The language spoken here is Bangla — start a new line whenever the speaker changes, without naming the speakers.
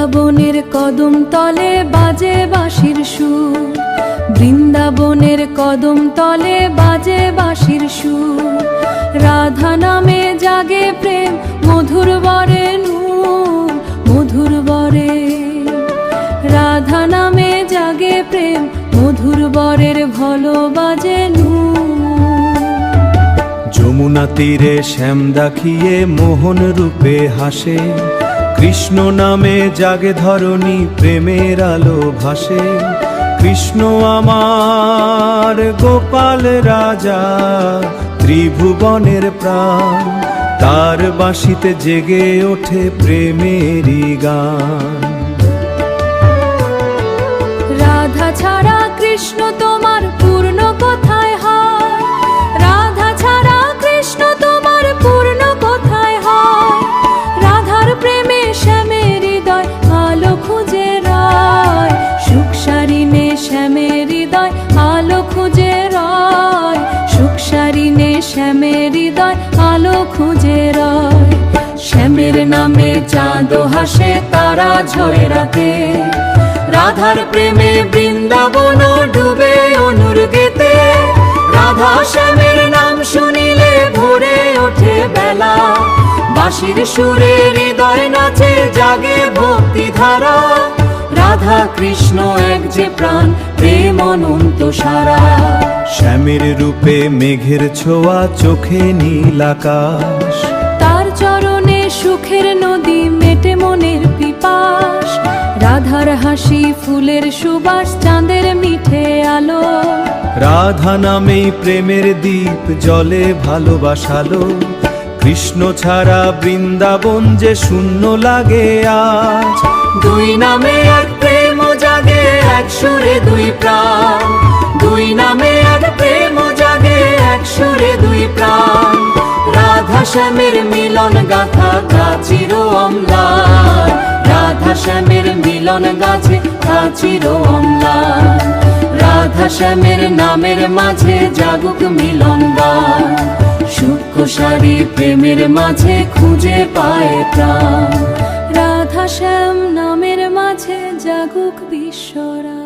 বৃন্দাবনের কদম তলে বাজে বাঁশির সুর, বৃন্দাবনের কদম তলে বাজে বাঁশির সুর। রাধা নামে জাগে প্রেম মধুর বরে নূর, মধুর বরে। রাধা নামে জাগে প্রেম মধুর বরের ভলো বাজে নূর।
যমুনা তীরে শ্যাম দাখিয়ে মোহন রূপে হাসে, কৃষ্ণ নামে জাগে ধরণী প্রেমের আলো ভাসে। কৃষ্ণ আমার গোপাল রাজা, ত্রিভুবনের প্রাণ, তার বাঁশিতে জেগে ওঠে প্রেমেরই গান।
রাধা ছাড়া কৃষ্ণ তোমার পূর্ণ কোথায় হয়, রাধা ছাড়া কৃষ্ণ তোমার পূর্ণ কোথায় হয়। রাধার প্রেমে শ্যামের হৃদয় আলো খুঁজে রয়, সুখ সারিনে শ্যামের হৃদয় আলো খুঁজে রয়, সুখ সারিনে শ্যামের হৃদয় আলো খুঁজে রয়। শ্যামের নামে চাঁদ হাসে তারা ঝরে রাতে, রাধার প্রেমে বৃন্দাবন ডুবে অনুর গেতে। রাধা শ্যামের নাম শুনিলে ভরে ওঠে বেলা, বাঁশির সুরে হৃদয় নাচে জাগে ভক্তি ধারা। রাধা কৃষ্ণ এক যে প্রাণ, প্রেম অনন্ত সারা।
শ্যামের রূপে মেঘের ছোঁয়া, চোখে নীল আকাশ,
তার চরণে সুখের নদী মেটে মনের পিপাস। রাধার হাসি ফুলের সুবাস, চাঁদের মিঠে আলো।
রাধা নামেই প্রেমের দ্বীপ জলে ভালোবাসালো। কৃষ্ণ ছাড়া বৃন্দাবন যে শূন্য লাগে আজ।
দুই নামে এক প্রেম জাগে, এক সুরে দুই প্রাণ। দুই নামে এক প্রেম জাগে, এক সুরে দুই প্রাণ। রাধা শ্যামের মিলন গাথা কাচির অম্লান, রাধা শ্যামের মিলন গাছে কাচির অম্লান। রাধা শ্যামের নামের মাঝে জাগুক মিলন গান, সুখ সারি প্রেমের মাঝে খুঁজে পায় প্রাণ। রাধা শ্যাম নামের মাঝে জাগুক বিশ্বরা।